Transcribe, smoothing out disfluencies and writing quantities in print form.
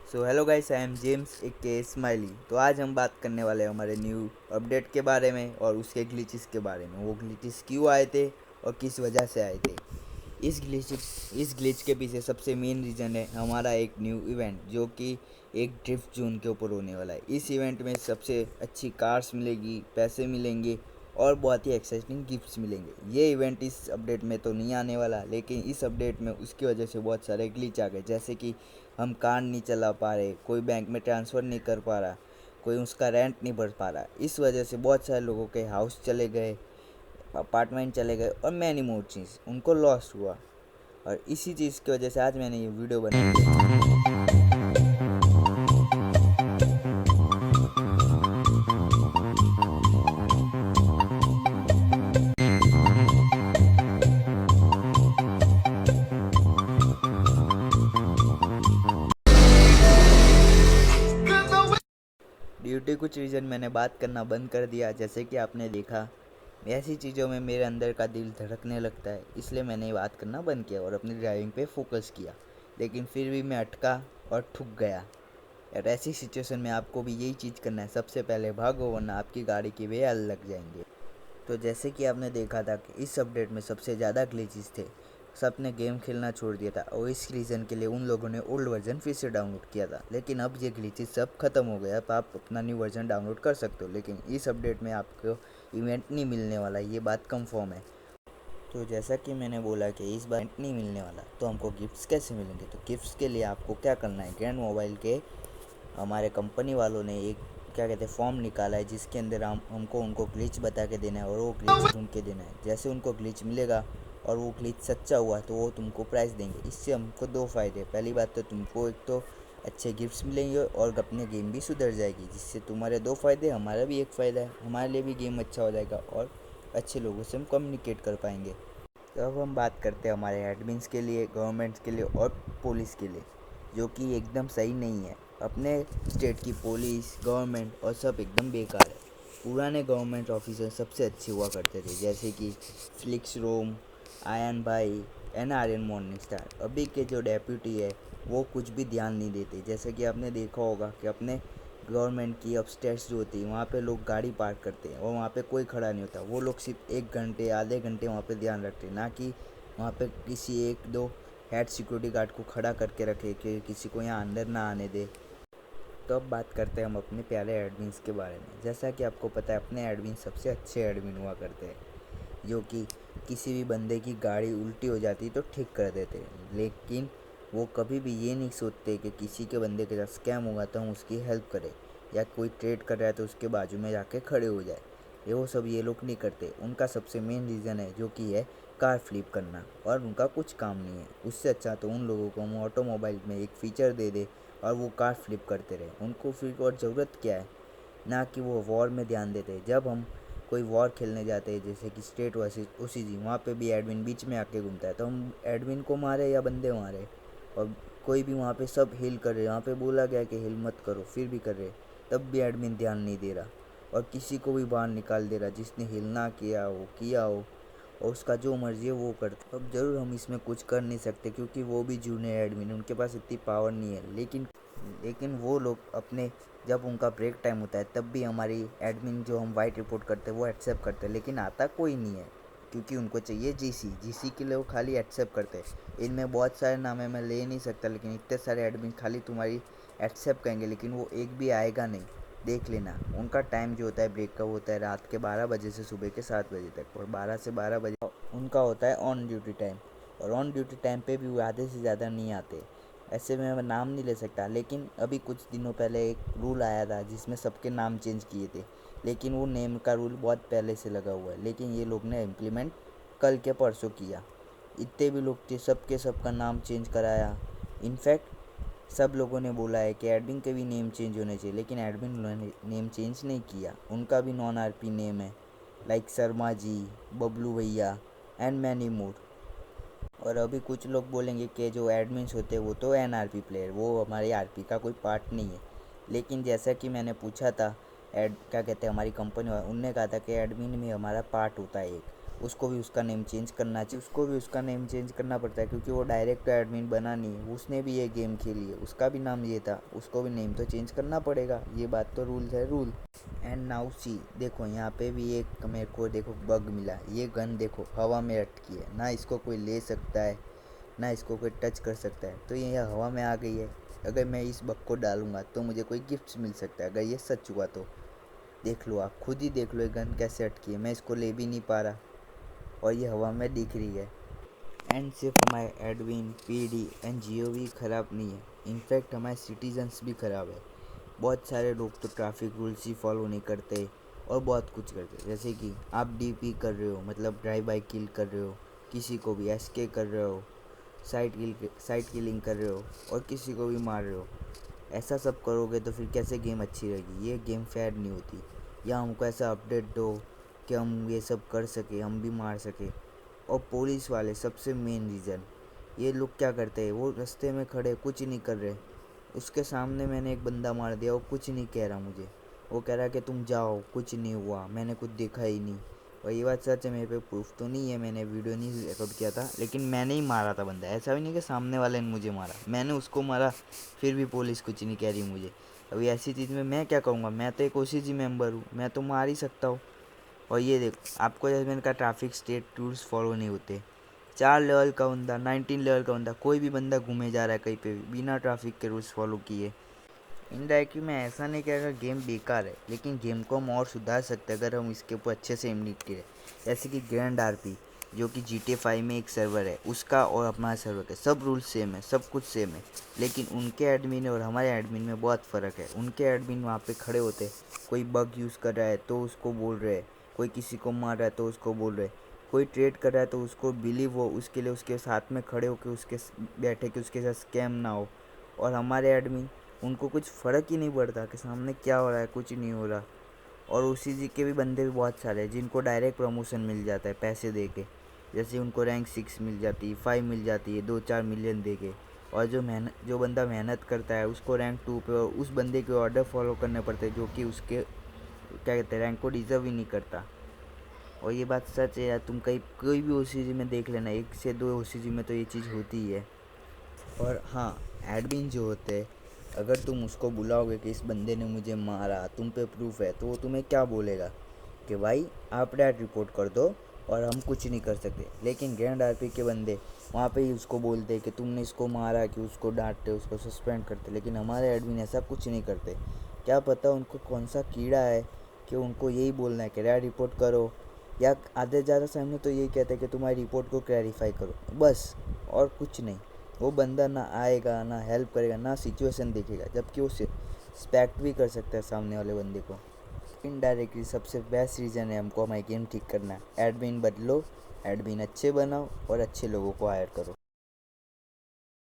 So hello guys, I am James ए के smiley. तो आज हम बात करने वाले हैं हमारे न्यू अपडेट के बारे में और उसके ग्लिचेस के बारे में। वो ग्लिचेस क्यों आए थे और किस वजह से आए थे। इस ग्लिच के पीछे सबसे मेन रीज़न है हमारा एक न्यू इवेंट जो कि एक ड्रिफ्ट जोन के ऊपर होने वाला है। इस इवेंट में सबसे अच्छी कार्स मिलेगी, पैसे मिलेंगे और बहुत ही एक्साइटिंग गिफ्ट्स मिलेंगे। ये इवेंट इस अपडेट में तो नहीं आने वाला, लेकिन इस अपडेट में उसकी वजह से बहुत सारे ग्लिच आ गए, जैसे कि हम कार नहीं चला पा रहे, कोई बैंक में ट्रांसफ़र नहीं कर पा रहा, कोई उसका रेंट नहीं भर पा रहा। इस वजह से बहुत सारे लोगों के हाउस चले गए, अपार्टमेंट चले गए और मैनी मोर चीज़ उनको लॉस हुआ। और इसी चीज़ की वजह से आज मैंने ये वीडियो बनाई है। ड्यू टू कुछ रीज़न मैंने बात करना बंद कर दिया। जैसे कि आपने देखा, ऐसी चीज़ों में मेरे अंदर का दिल धड़कने लगता है, इसलिए मैंने ये बात करना बंद किया और अपनी ड्राइविंग पे फोकस किया। लेकिन फिर भी मैं अटका और ठुक गया। और ऐसी सिचुएशन में आपको भी यही चीज़ करना है, सबसे पहले भागो वरना आपकी गाड़ी की वे लग जाएंगे। तो जैसे कि आपने देखा था कि इस अपडेट में सबसे ज़्यादा ग्लिचेस थे, सब ने गेम खेलना छोड़ दिया था और इस रीज़न के लिए उन लोगों ने ओल्ड वर्जन फिर से डाउनलोड किया था। लेकिन अब ये ग्लिचेस सब खत्म हो गया, अब आप अपना न्यू वर्जन डाउनलोड कर सकते हो। लेकिन इस अपडेट में आपको इवेंट नहीं मिलने वाला, ये बात कंफर्म है। तो जैसा कि मैंने बोला कि इस बार इवेंट नहीं मिलने वाला, तो हमको गिफ्ट्स कैसे मिलेंगे। तो गिफ्ट्स के लिए आपको क्या करना है, ग्रैंड मोबाइल के हमारे कंपनी वालों ने एक क्या कहते हैं फॉर्म निकाला है, जिसके अंदर हमको उनको ग्लिच बता के देना है और वो ग्लिच ढूंढ के देना है। जैसे उनको ग्लिच मिलेगा और वो ग्लिच सच्चा हुआ तो वो तुमको प्राइज़ देंगे। इससे हमको दो फ़ायदे, पहली बात तो तुमको एक तो अच्छे गिफ्ट्स मिलेंगे और अपने गेम भी सुधर जाएगी, जिससे तुम्हारे दो फ़ायदे, हमारा भी एक फ़ायदा है, हमारे लिए भी गेम अच्छा हो जाएगा और अच्छे लोगों से हम कम्युनिकेट कर पाएंगे। तो अब हम बात करते हैं हमारे एडमिन्स के लिए, गवर्नमेंट्स के लिए और पुलिस के लिए, जो कि एकदम सही नहीं है। अपने स्टेट की पुलिस, गवर्नमेंट और सब एकदम बेकार है। पुराने गवर्नमेंट ऑफिसर सबसे अच्छे हुआ करते थे, जैसे कि फ्लिक्स रोम, आयन भाई, NRN मॉर्निंग स्टार। अभी के जो डेप्यूटी है वो कुछ भी ध्यान नहीं देते। जैसे कि आपने देखा होगा कि अपने गवर्नमेंट की अपस्टेयर्स जो होती है वहाँ पे लोग गाड़ी पार्क करते हैं और वहाँ पे कोई खड़ा नहीं होता। वो लोग सिर्फ 1 घंटे आधे घंटे वहाँ पे ध्यान रखते हैं, ना कि वहाँ पे किसी एक दो हेड सिक्योरिटी गार्ड को खड़ा करके रखे कि किसी को यहाँ अंदर ना आने दे। तो अब बात करते हैं हम अपने प्यारे एडमिन्स के बारे में। जैसा कि आपको पता है, अपने एडमिन सबसे अच्छे एडमिन हुआ करते हैं, जो कि किसी भी बंदे की गाड़ी उल्टी हो जाती तो ठीक कर देते। लेकिन वो कभी भी ये नहीं सोचते कि किसी के बंदे के साथ स्कैम होगा तो हम उसकी हेल्प करें, या कोई ट्रेड कर रहा है तो उसके बाजू में जाके खड़े हो जाए। ये लोग नहीं करते। उनका सबसे मेन रीज़न है जो कि है कार फ्लिप करना, और उनका कुछ काम नहीं है। उससे अच्छा तो उन लोगों को हम ऑटोमोबाइल में एक फ़ीचर दे दे और वो कार फ्लिप करते रहे। उनको फिर और ज़रूरत क्या है, ना कि वो वॉर में ध्यान देते। जब हम कोई वॉर खेलने जाते हैं, जैसे कि स्टेट वर्सेस OCG, वहाँ पे भी एडमिन बीच में आके घूमता है, तो हम एडमिन को मारे या बंदे मारे। और कोई भी वहाँ पे सब हिल कर रहे, वहाँ पे बोला गया कि हिल मत करो, फिर भी कर रहे, तब भी एडमिन ध्यान नहीं दे रहा और किसी को भी बाहर निकाल दे रहा जिसने हिल ना किया हो, और उसका जो मर्जी है वो करते। अब ज़रूर हम इसमें कुछ कर नहीं सकते क्योंकि वो भी जूनियर एडमिन, उनके पास इतनी पावर नहीं है। लेकिन वो लोग अपने जब उनका ब्रेक टाइम होता है तब भी हमारी एडमिन जो हम वाइट रिपोर्ट करते हैं वो एक्सेप्ट करते हैं, लेकिन आता कोई नहीं है क्योंकि उनको चाहिए जीसी के लिए वो खाली एक्सेप्ट करते हैं। इनमें बहुत सारे नाम है, मैं ले नहीं सकता, लेकिन इतने सारे एडमिन खाली तुम्हारी एक्सेप्ट करेंगे, लेकिन वो एक भी आएगा नहीं। देख लेना, उनका टाइम जो होता है ब्रेक का, वो होता है रात के 12 बजे से सुबह के 7 बजे तक, और 12 से 12 बजे उनका होता है ऑन ड्यूटी टाइम। और ऑन ड्यूटी टाइम पे भी वो आधे से ज़्यादा नहीं आते। ऐसे में मैं नाम नहीं ले सकता, लेकिन अभी कुछ दिनों पहले एक रूल आया था जिसमें सबके नाम चेंज किए थे। लेकिन वो नेम का रूल बहुत पहले से लगा हुआ है, लेकिन ये लोग ने इम्प्लीमेंट कल के परसों किया। इतने भी लोग थे, सबके सबका नाम चेंज कराया। इनफैक्ट सब लोगों ने बोला है कि एडमिन के भी नेम चेंज होने चाहिए, लेकिन एडमिन ने नेम चेंज नहीं किया। उनका भी नॉन RP नेम है, लाइक शर्मा जी, बबलू भैया एंड मैनी मोर। और अभी कुछ लोग बोलेंगे कि जो एडमिन्स होते हैं वो तो NRP प्लेयर, वो हमारे RP का कोई पार्ट नहीं है। लेकिन जैसा कि मैंने पूछा था, क्या कहते हैं हमारी कंपनी वाले, उनने कहा था कि एडमिन में हमारा पार्ट होता है एक, उसको भी उसका नेम चेंज करना चाहिए, उसको भी उसका नेम चेंज करना पड़ता है क्योंकि वो डायरेक्ट एडमिन बना नहीं, उसने भी ये गेम खेली है, उसका भी नाम ये था, उसको भी नेम तो चेंज करना पड़ेगा। ये बात तो रूल है, रूल। एंड नाउ सी, देखो यहाँ पे भी एक मेरे को देखो बग मिला। ये गन देखो हवा में अटकी है, ना इसको कोई ले सकता है ना इसको कोई टच कर सकता है, तो ये हवा में आ गई है। अगर मैं इस बग को डालूंगा तो मुझे कोई गिफ्ट मिल सकता है, अगर ये सच हुआ तो। देख लो, आप खुद ही देख लो ये गन कैसे अटकी है, मैं इसको ले भी नहीं पा रहा और ये हवा में दिख रही है। एंड सिर्फ हमारे एडविन, पीडी एंड जीओवी ख़राब नहीं है, इनफैक्ट हमारे सिटीजन्स भी ख़राब है। बहुत सारे लोग तो ट्रैफिक रूल्स ही फॉलो नहीं करते और बहुत कुछ करते, जैसे कि आप डीपी कर रहे हो, मतलब ड्राइव बाई किल कर रहे हो, किसी को भी एसके कर रहे हो, साइड किलिंग कर रहे हो और किसी को भी मार रहे हो। ऐसा सब करोगे तो फिर कैसे गेम अच्छी रहेगी? ये गेम फेयर नहीं होती। या हमको ऐसा अपडेट दो कि हम ये सब कर सके, हम भी मार सके। और पुलिस वाले सबसे मेन रीज़न, ये लोग क्या करते हैं, वो रास्ते में खड़े कुछ नहीं कर रहे, उसके सामने मैंने एक बंदा मार दिया, वो कुछ नहीं कह रहा मुझे, वो कह रहा कि तुम जाओ, कुछ नहीं हुआ, मैंने कुछ देखा ही नहीं। और ये बात सच है, मेरे पे प्रूफ तो नहीं है, मैंने वीडियो नहीं रिकॉर्ड किया था, लेकिन मैंने ही मारा था बंदा। ऐसा भी नहीं कि सामने वाले ने मुझे मारा, मैंने उसको मारा, फिर भी पुलिस कुछ नहीं कह रही मुझे। अभी ऐसी चीज़ में मैं क्या कहूँगा? मैं तो एक ओसीजी मेंबर हूँ, मैं तो मार ही सकता हूँ। और ये देखो, आपको जैसे मैंने कहा ट्रैफिक स्टेट रूल्स फॉलो नहीं होते। 4 लेवल का बंदा, 19 लेवल का बंदा, कोई भी बंदा घूमे जा रहा है कहीं पे भी बिना ट्रैफिक के रूल्स फॉलो किए। इनडायरेक्टली मैं ऐसा नहीं कह रहा गेम बेकार है, लेकिन गेम को हम और सुधार सकते हैं अगर हम इसके ऊपर अच्छे से इम्प्लीमेंट करें। जैसे कि ग्रैंड आरपी, जो कि GTA 5 में एक सर्वर है, उसका और अपना सर्वर का सब रूल्स सेम है, सब कुछ सेम है, लेकिन उनके एडमिन और हमारे एडमिन में बहुत फ़र्क है। उनके एडमिन वहाँ पे खड़े होते हैं, कोई बग यूज़ कर रहा है तो उसको बोल रहे हैं, कोई किसी को मार रहा है तो उसको बोल रहे हैं, कोई ट्रेड कर रहा है तो उसको बिलीव हो, उसके लिए उसके साथ में खड़े होकर उसके बैठे कि उसके साथ स्कैम ना हो। और हमारे एडमिन, उनको कुछ फ़र्क ही नहीं पड़ता कि सामने क्या हो रहा है, कुछ नहीं हो रहा। और उसी जी के भी बंदे भी बहुत सारे हैं जिनको डायरेक्ट प्रमोशन मिल जाता है पैसे दे के, जैसे उनको रैंक 6 मिल जाती है, 5 मिल जाती है, 2-4 मिलियन दे के। और जो बंदा मेहनत करता है उसको रैंक 2 पे और उस बंदे के ऑर्डर फॉलो करने पड़ते हैं, जो कि उसके क्या कहते हैं, रैंक को डिज़र्व ही नहीं करता। और ये बात सच है यार, तुम कहीं कोई भी ओसीजी में देख लेना, 1 से 2 ओसीजी में तो ये चीज़ होती ही है। और हाँ, एडमिन जो होते हैं, अगर तुम उसको बुलाओगे कि इस बंदे ने मुझे मारा, तुम पे प्रूफ है, तो वो तुम्हें क्या बोलेगा कि भाई आप डैट रिपोर्ट कर दो और हम कुछ नहीं कर सकते। लेकिन ग्रैंड आरपी के बंदे वहाँ पे ही उसको बोलते हैं कि तुमने इसको मारा, कि उसको डांटते, उसको सस्पेंड करते। लेकिन हमारे एडमिन ऐसा कुछ नहीं करते। क्या पता उनको कौन सा कीड़ा है कि उनको यही बोलना है कि डैट रिपोर्ट करो, या आधे ज़्यादा समय तो यही कहते हैं कि तुम्हारी रिपोर्ट को क्लैरिफाई करो, बस, और कुछ नहीं। वो बंदा ना आएगा, ना हेल्प करेगा, ना सिचुएशन देखेगा, जबकि वो रिस्पेक्ट भी कर सकता है सामने वाले बंदे को। इनडायरेक्टली सबसे बेस्ट रीज़न है हमको हमारी गेम ठीक करना है। एडमिन बदलो, एडमिन अच्छे बनाओ और अच्छे लोगों को हायर करो।